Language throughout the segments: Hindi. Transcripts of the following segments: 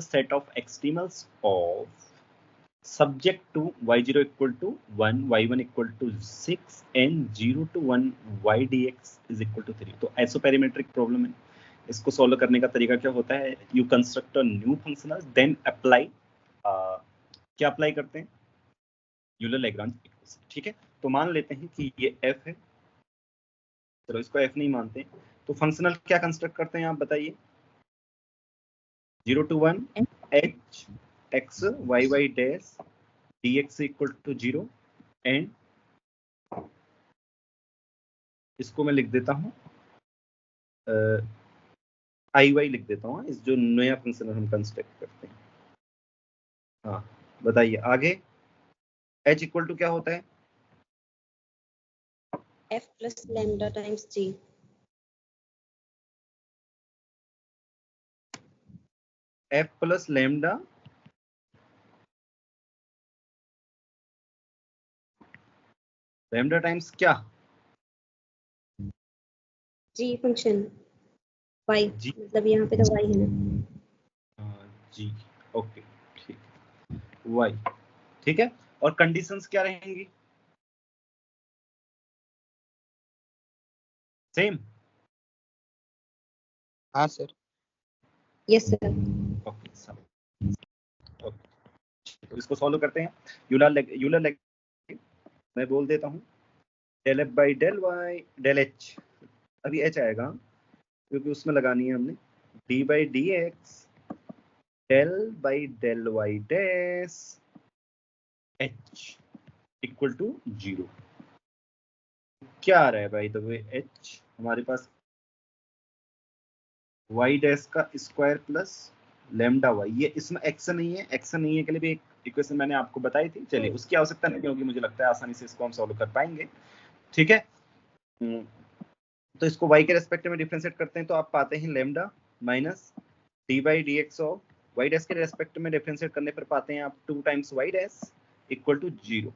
set of extremals of subject to y0 equal to 1, y1 equal to 6 and 0 to 1 y dx is equal to 3। तो आइसोपैरामेट्रिक प्रॉब्लम है। इसको सॉल्व करने का तरीका क्या होता है, you construct a new functional then apply क्या अप्लाई करते हैं, यूलर लैग्रांज इक्वेशन। ठीक है, तो मान लेते हैं कि ये f है, चलो इसको f नहीं मानते, तो फंक्शनल क्या कंस्ट्रक्ट करते हैं आप बताइए, 0 to 1 h x y y dash dx equal to 0 and इसको मैं लिख देता हूँ आई वाई लिख देता हूँ, इस जो नया फंक्शन हम कंस्ट्रक्ट करते हैं। हाँ बताइए आगे, h इक्वल टू क्या होता है, f plus lambda times g। f plus lambda times क्या, g फंक्शन y, जी मतलब यहाँ पे तो y है ना। जी ओके ठीक, y ठीक है, और कंडीशंस क्या रहेंगी, सेम। हाँ sir. Yes sir. Okay sir, okay तो इसको सॉल्व करते हैं। यूलर मैं बोल देता हूँ del F by del Y del H, अभी एच आएगा क्योंकि उसमें लगानी है हमने, D by D X del by del Y dash H equal to 0। क्या आ रहा है भाई, तो एच हमारे पास वाई डैश का स्क्वायर प्लस लैम्डा वाई, ये इसमें एक्स नहीं है, एक्स नहीं है के लिए भी एक इक्वेशन मैंने आपको बताई थी, चलिए उसकी आवश्यकता नहीं होगी, मुझे लगता है आसानी से इसको हम सॉल्व कर पाएंगे। ठीक है, तो इसको y के रेस्पेक्ट में डिफरेंशिएट करते हैं तो आप पाते हैं lambda minus D by D X of Y dash के रेस्पेक्ट में डिफरेंशिएट करने पर पाते हैं आप 2 times Y dash equal to 0।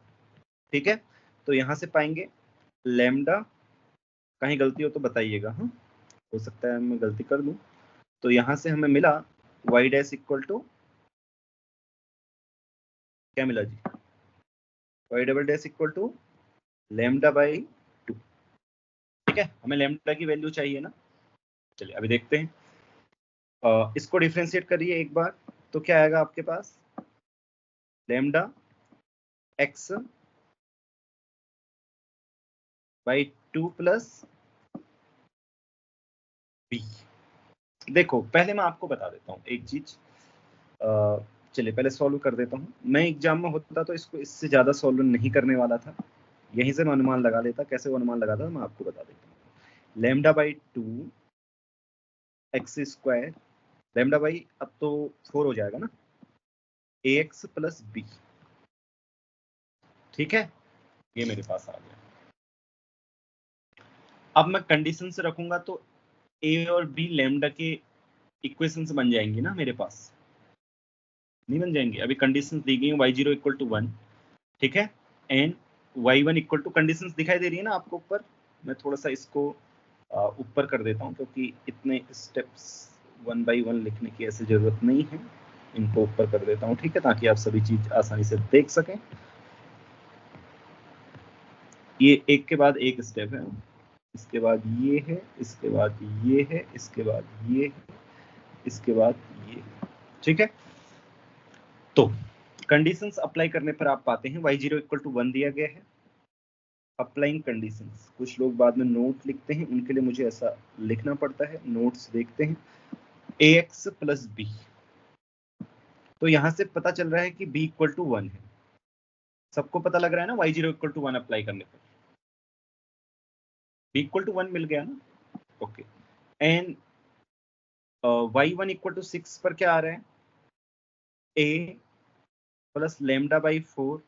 ठीक है, तो यहाँ से पाएंगे लैम्डा, कहीं गलती हो तो बताइएगा, हाँ हो सकता है मैं गलती कर दूं, तो यहाँ से हमें मिला वाई डैश इक्वल टू क्या मिला जी, Y double dash equal to lambda by 2। ठीक है, हमें लैम्डा की वैल्यू चाहिए ना, चलिए अभी देखते हैं, इसको डिफरेंशिएट करिए एक बार, तो क्या आएगा आपके पास, lambda X by 2 plus B. देखो पहले मैं आपको बता देता हूँ एक चीज, चलिए पहले सॉल्व कर देता हूँ, मैं एग्जाम में होता तो इसको इससे ज्यादा सॉल्व नहीं करने वाला था, यहीं से मैं अनुमान लगा लेता, कैसे वो अनुमान लगाता मैं आपको बता देता हूँ, lambda by 2 x square, lambda by अब तो 4 हो जाएगा ना, ए एक्स प्लस बी। ठीक है, ये मेरे पास आ गया। अब मैं कंडीशन से रखूंगा तो ए और बी लैम्डा के इक्वेशंस बन जाएंगी ना मेरे पास, नहीं बन जाएंगे, अभी कंडीशंस दी गई y0 इक्वल टू 1, ठीक है, and y1 equal to, conditions दिखाई दे रही है ना आपको ऊपर, मैं थोड़ा सा इसको ऊपर कर देता हूँ क्योंकि इतने स्टेप्स 1 बाई 1 लिखने की ऐसी जरूरत नहीं है, इनको ऊपर कर देता हूँ, ठीक है, ताकि आप सभी चीज आसानी से देख सकें। ये एक के बाद एक स्टेप है, इसके बाद ये है, इसके बाद ये है, इसके बाद ये है, इसके बाद ये, ठीक है, तो कंडीशंस अप्लाई करने पर आप पाते हैं y0 इक्वल टू 1 दिया गया है, अप्लाइंग कंडीशंस, कुछ लोग बाद में नोट लिखते हैं, उनके लिए मुझे ऐसा लिखना पड़ता है, नोट्स देखते हैं, ax प्लस बी, तो यहां से पता चल रहा है कि b इक्वल टू 1 है, सबको पता लग रहा है ना, y0 इक्वल टू 1 अप्लाई करने पर b इक्वल टू 1 मिल गया ना, okay, and y1 equal to 6 पर क्या आ रहा है, a plus lambda by 4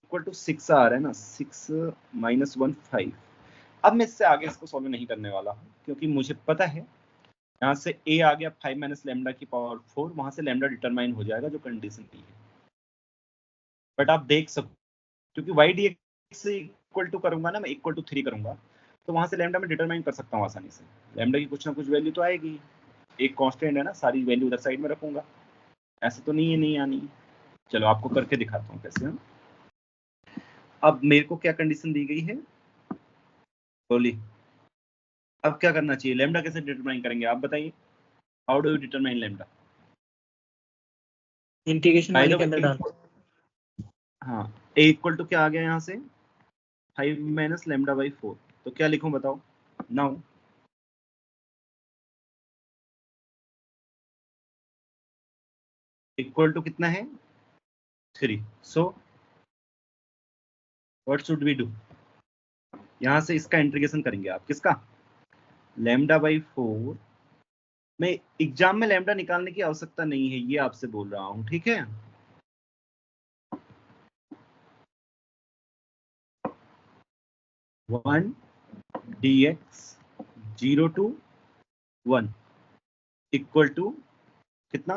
equal to 6 आ रहा है ना, 6 माइनस 1 5। अब मैं इससे आगे इसको सॉल्व नहीं करने वाला हूँ क्योंकि मुझे पता है यहाँ से a आ गया 5 माइनस लैम्डा की पावर 4, वहां से लैम्डा डिटरमाइन हो जाएगा जो कंडीशन की है, बट आप देख सकते क्योंकि y dx से इक्वल टू करूंगा ना, मैं इक्वल टू 3 करूंगा, तो वहां से लैम्डा में डिटरमाइन कर सकता हूँ आसानी से। लैम्डा की कुछ ना कुछ वैल्यू तो आएगी, एक कांस्टेंट है ना, सारी वैल्यू उधर साइड में रखूंगा, ऐसा तो नहीं है नहीं आनी। चलो आपको करके दिखाता हूँ कैसे। अब मेरे को क्या कंडीशन दी गई है बोली, अब क्या करना चाहिए, लैम्डा कैसे डिटरमाइन करेंगे आप बताइए, how do you determine lambda? Integration वाले के अंदर डाल। हाँ, a इक्वल टू क्या आ गया यहाँ से 5 माइनस लैम्डा बाई 4, तो क्या लिखूं बताओ नाउ? इक्वल टू कितना है 3, so what should we do? यहां से इसका इंटीग्रेशन करेंगे आप, किसका, लैम्डा बाई 4। मैं एग्जाम में लैम्डा निकालने की आवश्यकता नहीं है, ये आपसे बोल रहा हूं, ठीक है। One D X 0 to 1 equal to कितना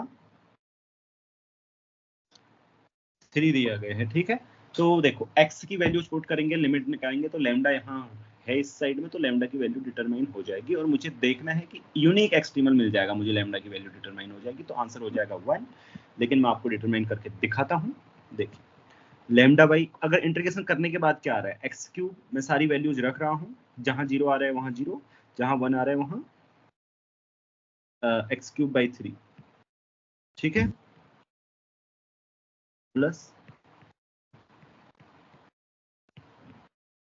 3 दिया गया है, ठीक है। तो देखो x की वैल्यू पुट करेंगे, लिमिट निकालेंगे, तो लैम्डा यहाँ है इस साइड में, तो लैम्डा की वैल्यू डिटरमाइन हो जाएगी, और मुझे देखना है कि यूनिक एक्सट्रीमल मिल जाएगा, मुझे लैम्डा की वैल्यू डिटरमाइन हो जाएगी, तो आंसर हो जाएगा 1। लेकिन मैं आपको डिटरमाइन करके दिखाता हूँ। देखिए लैम्डा बाई, अगर इंटीग्रेशन करने के बाद क्या आ रहा है, एक्स क्यूब में सारी वैल्यूज रख रहा हूँ, जहां 0 आ रहा है वहां 0, जहां 1 आ रहा है वहां एक्स क्यूब बाई 3, ठीक है, प्लस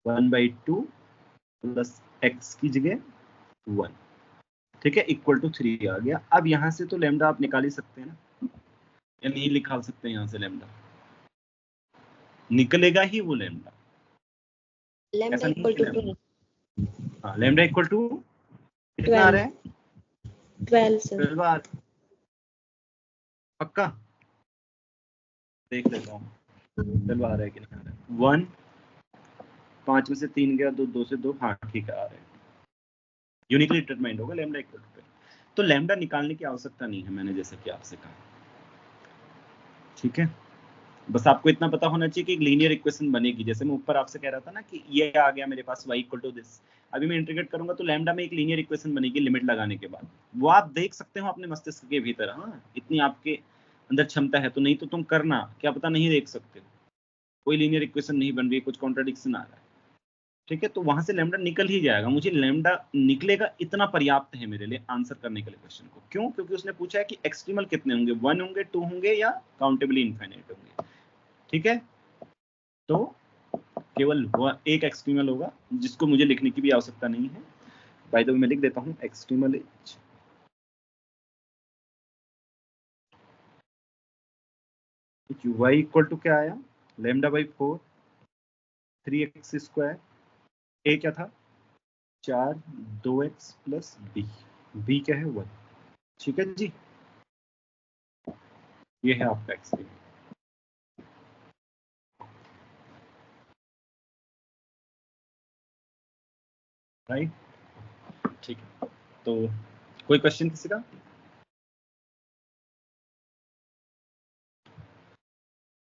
1/2 प्लस एक्स की जगह 1, ठीक है, इक्वल टू 3 आ गया। अब यहां से तो लैम्डा आप निकाल ही सकते हैं ना, या नहीं निकाल सकते हैं? यहां से लैम्डा निकलेगा ही वो लैम्डा, लैम्डा इक्वल टू 12। हाँ लैम्डा इक्वल टू कितना आ रहा है 12 सर। 12 पक्का देख लेता हूँ 12 आ रहा है कि नहीं आ रहा है। 1 5 में से 3 गया, 2 2 से 2, हाँ ठीक है आ रहा है, यूनिकली डिटरमाइंड होगा लैम्डा इक्वल टू 12। तो लैम्डा निकालने की आवश्यकता नहीं है, मैंने जैसे कि आपसे कहा, ठीक है। बस आपको इतना पता होना चाहिए कि एक लीनियर इक्वेशन बनेगी, जैसे मैं ऊपर आपसे कह रहा था ना कि ये आ गया मेरे पास y इक्वल टू दिस, अभी मैं इंटीग्रेट करूंगा तो लैम्डा में एक लीनियर इक्वेशन बनेगी लिमिट लगाने के बाद, वो आप देख सकते हो अपने मस्तिष्क के भीतर। हाँ इतनी आपके अंदर क्षमता है, तो नहीं तो तुम करना, क्या पता नहीं देख सकते हो, कोई लीनियर इक्वेशन नहीं बन रही, कुछ कॉन्ट्राडिक्शन आ रहा है, ठीक है। तो वहां से लैम्डा निकल ही जाएगा, मुझे लैम्डा निकलेगा इतना पर्याप्त है मेरे लिए आंसर करने के लिए क्वेश्चन को। क्यों? क्योंकि उसने पूछा है कि एक्सट्रीमल कितने होंगे, 1 होंगे, 2 होंगे या काउंटेबली इनफाइनाइट होंगे, ठीक है। तो केवल एक एक्सट्रीमल होगा जिसको मुझे लिखने की भी आवश्यकता नहीं है। बाय द वे मैं लिख देता हूं extremal is y equal to क्या आया, lambda by 4 3x square, a क्या था 4 2x प्लस b क्या है 1, ठीक है जी। ये है आपका एक्सट्रीमल, राइट, ठीक है। तो कोई क्वेश्चन किसी का?